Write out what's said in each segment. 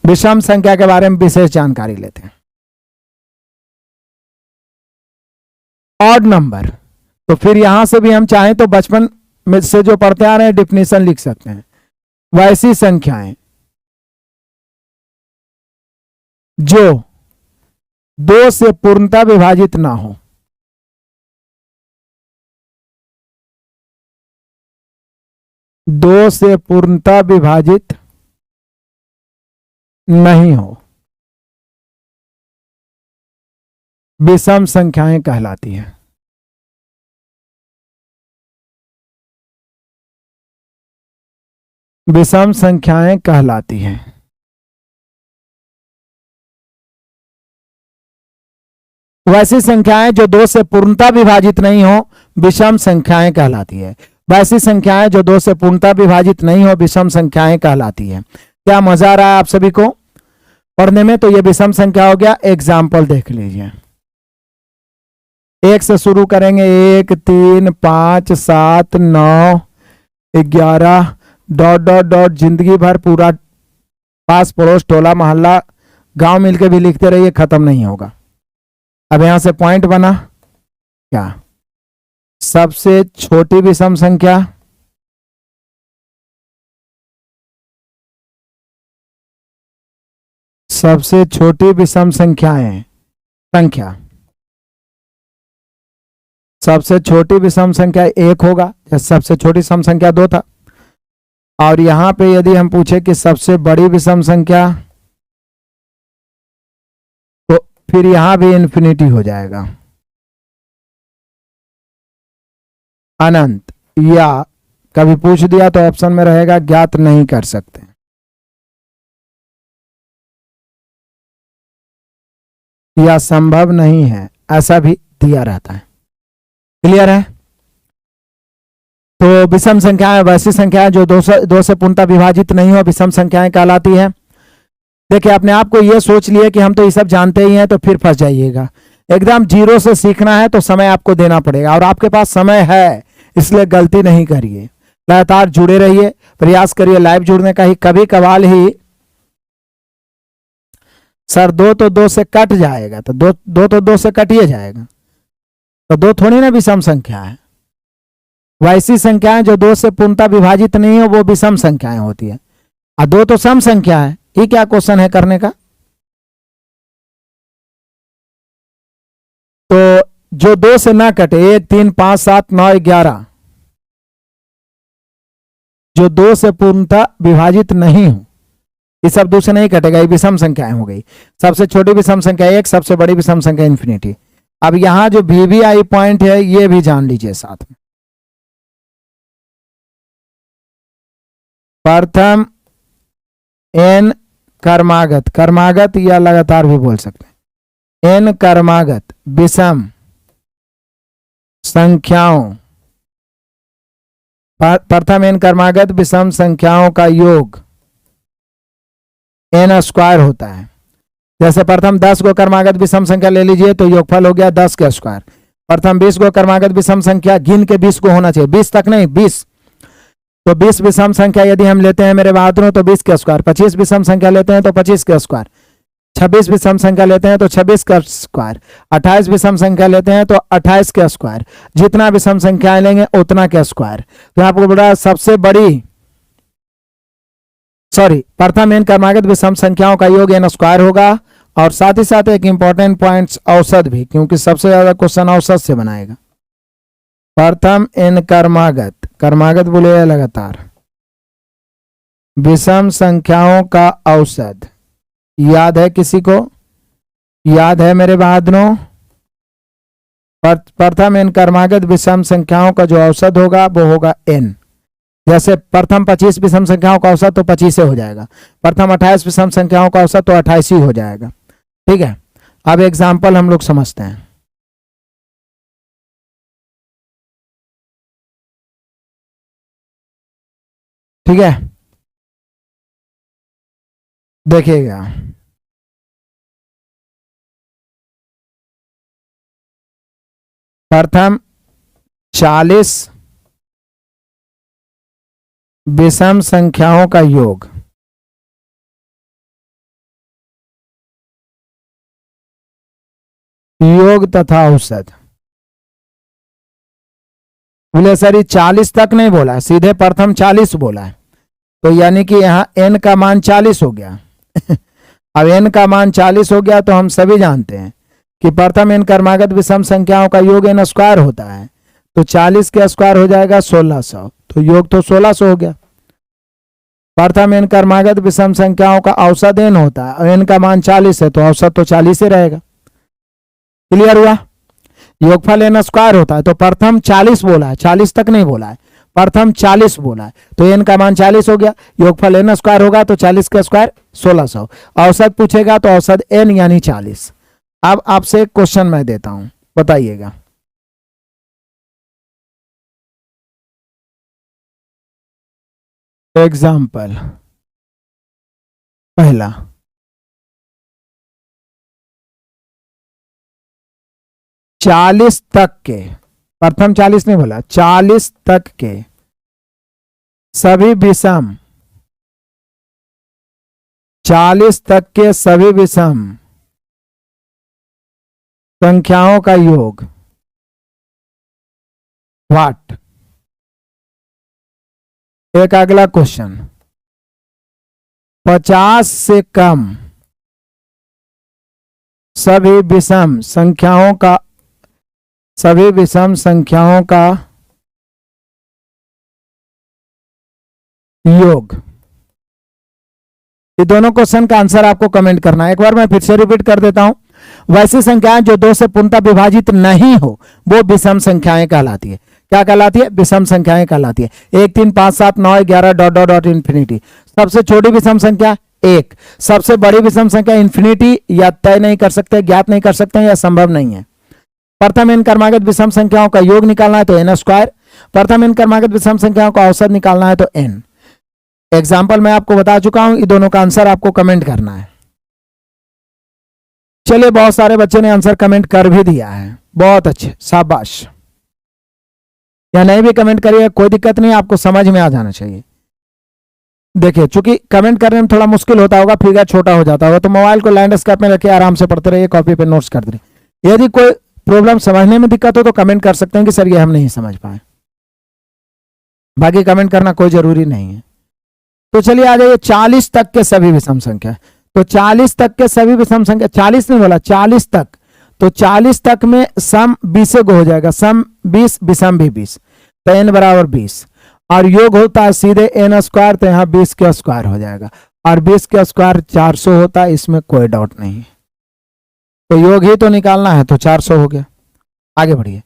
विषम संख्या के बारे में विशेष जानकारी लेते हैं। ऑड नंबर, तो फिर यहां से भी हम चाहें तो बचपन में से जो पढ़ते आ रहे हैं डिफिनेशन लिख सकते हैं। वैसी संख्याएं जो 2 से पूर्णतः विभाजित ना हो, दो से पूर्णतः विभाजित नहीं हो, विषम संख्याएं कहलाती हैं। विषम संख्याएं कहलाती हैं। वैसी संख्याएं जो 2 से पूर्णतः विभाजित नहीं हो, विषम संख्याएं कहलाती है। वैसी संख्याएं जो 2 से पूर्णतः विभाजित नहीं हो, विषम संख्याएं कहलाती है। क्या मजा आ रहा है आप सभी को पढ़ने में? तो ये विषम संख्या हो गया। एग्जाम्पल देख लीजिए, 1 से शुरू करेंगे, 1, 3, 5, 7, 9, 11 डॉट डॉट डॉट, जिंदगी भर पूरा पास पड़ोस टोला मोहल्ला गांव मिलके भी लिखते रहिए, खत्म नहीं होगा। अब यहां से पॉइंट बना क्या? सबसे छोटी विषम संख्या सबसे छोटी विषम संख्याएं संख्या सबसे छोटी विषम संख्या 1 होगा, सबसे छोटी सम संख्या 2 था। और यहां पे यदि हम पूछे कि सबसे बड़ी विषम संख्या, तो फिर यहां भी इन्फिनिटी हो जाएगा, अनंत, या कभी पूछ दिया तो ऑप्शन में रहेगा ज्ञात नहीं कर सकते, या संभव नहीं है, ऐसा भी दिया रहता है। क्लियर है? तो विषम संख्याएं वैसी संख्याएं जो 2 से पूर्णतः विभाजित नहीं हो, विषम संख्याएं कहलाती है। देखिए, अपने आप को यह सोच लिए कि हम तो ये सब जानते ही हैं, तो फिर फंस जाइएगा। एकदम जीरो से सीखना है तो समय आपको देना पड़ेगा, और आपके पास समय है, इसलिए गलती नहीं करिए। लगातार जुड़े रहिए, प्रयास करिए लाइव जुड़ने का ही। कभी कभार ही सर 2 तो 2 से कट जाएगा, तो 2 तो 2 से कट ही जाएगा, तो 2 थोड़ी ना विषम संख्या है। वैसी संख्याएं जो 2 से पूर्णतः विभाजित नहीं हो, वो विषम संख्याएं होती है। और 2 तो सम संख्या है। ये क्या क्वेश्चन है करने का? तो जो 2 से ना कटे, 1, 3, 5, 7, 9, 11, जो 2 से पूर्णतः विभाजित नहीं हो, ये सब 2 से नहीं कटेगा, ये विषम संख्याएं हो गई। सबसे छोटी विषम संख्या 1, सबसे बड़ी विषम संख्या इन्फिनिटी। अब यहां जो VVI पॉइंट है, ये भी जान लीजिए साथ में। प्रथम n कर्मागत, कर्मागत या लगातार भी बोल सकते हैं, n कर्मागत विषम संख्याओं, प्रथम n कर्मागत विषम संख्याओं का योग n स्क्वायर होता है। जैसे प्रथम 10 को कर्मागत विषम संख्या ले लीजिए, तो योगफल हो गया 10 का स्क्वायर। प्रथम 20 को कर्मागत विषम संख्या, गिन के 20 को होना चाहिए, 20 तक नहीं, 20, तो 20 विषम संख्या यदि हम लेते हैं मेरे बहादुरों, तो 20 का स्क्वायर। 25 विषम संख्या लेते हैं तो 25 का स्क्वायर। 26 विषम संख्या लेते हैं तो 26 का स्क्वायर। 28 विषम संख्या लेते हैं तो 28 का स्क्वायर। जितना विषम संख्याएं लेंगे उतना का स्क्वायर। तो आपको बोला सबसे बड़ी प्रथम n कर्मागत विषम संख्याओं का योग n स्क्वायर होगा। और साथ ही साथ एक इंपॉर्टेंट पॉइंट औसत भी, क्योंकि सबसे ज्यादा क्वेश्चन औसत से बनाएगा। प्रथम n कर्मागत, कर्मागत बोले लगातार, विषम संख्याओं का औसत याद है किसी को? याद है मेरे बहादुरों? प्रथम n कर्मागत विषम संख्याओं का जो औसत होगा वो होगा n। जैसे प्रथम 25 विषम संख्याओं का औसत तो 25 से हो जाएगा, प्रथम 28 विषम संख्याओं का औसत तो 28 ही हो जाएगा। ठीक है, अब एग्जाम्पल हम लोग समझते हैं। ठीक है, देखिएगा, प्रथम 40 विषम संख्याओं का योग योग तथा औसत। बोले सर ये 40 तक नहीं बोला, सीधे प्रथम 40 बोला है, तो यानी कि यहाँ n का मान 40 हो गया। अब n का मान 40 हो गया तो हम सभी जानते हैं कि प्रथम n क्रमागत विषम संख्याओं का योग n स्क्वायर होता है, तो 40 के स्क्वायर हो जाएगा 1600, तो योग तो 1600 हो गया। प्रथम n क्रमागत विषम संख्याओं का औसत n होता है और n का मान 40 है, तो औसत तो 40 ही रहेगा। क्लियर हुआ? योगफल n स्क्वायर होता है, तो प्रथम 40 बोला है, 40 तक नहीं बोला है, प्रथम 40 बोला है, तो n का मान 40 हो गया। योगफल n स्क्वायर होगा तो 40 का स्क्वायर 1600। औसत पूछेगा तो औसत n यानी 40। अब आपसे एक क्वेश्चन मैं देता हूं, बताइएगा। एग्जाम्पल पहला, 40 तक के, प्रथम 40 नहीं बोला, 40 तक के सभी विषम, 40 तक के सभी विषम संख्याओं का योग व्हाट। एक अगला क्वेश्चन, 50 से कम सभी विषम संख्याओं का, सभी विषम संख्याओं का योग। ये दोनों क्वेश्चन का आंसर आपको कमेंट करना है। एक बार मैं फिर से रिपीट कर देता हूं, वैसी संख्याएं जो 2 से पूर्णतः विभाजित नहीं हो वो विषम संख्याएं कहलाती है। क्या कहलाती है? विषम संख्याएं कहलाती है। 1 3 5 7 9 11 डॉट डॉट डॉट इन्फिनिटी। सबसे छोटी विषम संख्या 1, सबसे बड़ी विषम संख्या इन्फिनिटी या तय नहीं कर सकते, ज्ञात नहीं कर सकते या संभव नहीं है। प्रथम n क्रमागत विषम संख्याओं का योग निकालना है तो n स्क्वायर, प्रथम n क्रमागत विषम संख्याओं का औसत निकालना है तो n। एग्जाम्पल मैं आपको बता चुका हूं, ये दोनों का आंसर आपको कमेंट करना है। चलिए, बहुत सारे बच्चे ने आंसर कमेंट कर भी दिया है, बहुत अच्छे, शाबाश। या नहीं भी कमेंट करिए, कोई दिक्कत नहीं, आपको समझ में आ जाना चाहिए। देखिए, चूंकि कमेंट करने में थोड़ा मुश्किल होता होगा, फिगर छोटा हो जाता होगा, तो मोबाइल को लैंडस्केप में रखिए, आराम से पढ़ते रहिए, कॉपी पे नोट्स करते रहिए। यदि कोई प्रॉब्लम समझने में दिक्कत हो तो कमेंट कर सकते हैं कि सर ये हम नहीं समझ पाए, बाकी कमेंट करना कोई जरूरी नहीं है। तो चलिए आ जाइए, 40 तक के सभी विषम संख्या, तो 40 तक के सभी विषम संख्या, 40 नहीं बोला, 40 तक, तो 40 तक में सम 20 को हो जाएगा, सम 20 विषम भी 20, तो n बराबर 20, और योग होता है सीधे n स्क्वायर, तो यहाँ 20 के स्क्वायर हो जाएगा, और 20 के स्क्वायर 400 होता है, इसमें कोई डाउट नहीं है। तो योग ही तो निकालना है, तो 400 हो गया। आगे बढ़िए,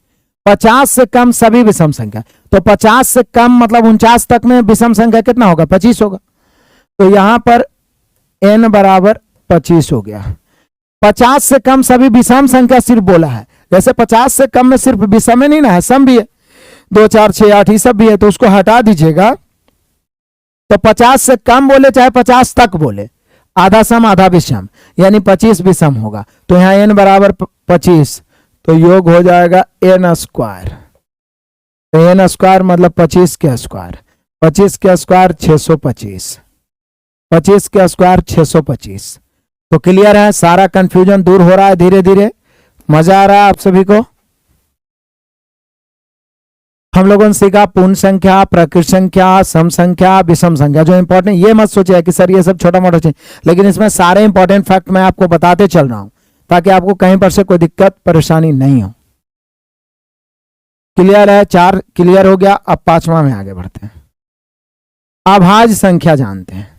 50 से कम सभी विषम संख्या, तो 50 से कम मतलब 49 तक में विषम संख्या कितना होगा? 25 होगा, तो यहां पर n बराबर 25 हो गया। 50 से कम सभी विषम संख्या सिर्फ बोला है, जैसे 50 से कम में सिर्फ विषम नहीं ना है, सम भी है, 2 4 6 8 ये सब भी है, तो उसको हटा दीजिएगा। तो 50 से कम बोले चाहे 50 तक बोले, आधा सम आधा विषम, यानी 25 विषम होगा, तो यहां n बराबर 25, तो योग हो जाएगा n स्क्वायर, तो n स्क्वायर मतलब 25 के स्क्वायर, 25 के स्क्वायर 625, 25 के स्क्वायर 625। तो क्लियर है, सारा कंफ्यूजन दूर हो रहा है धीरे धीरे। मजा आ रहा है आप सभी को? हम लोगों ने सीखा पूर्ण संख्या, प्रकृत संख्या, सम संख्या, विषम संख्या। जो इंपॉर्टेंट, ये मत सोचिए कि सर ये सब छोटा मोटा चीज, लेकिन इसमें सारे इंपॉर्टेंट फैक्ट मैं आपको बताते चल रहा हूं ताकि आपको कहीं पर से कोई दिक्कत परेशानी नहीं हो। क्लियर है? 4 क्लियर हो गया। अब 5वां में आगे बढ़ते हैं। अभाज्य संख्या जानते हैं।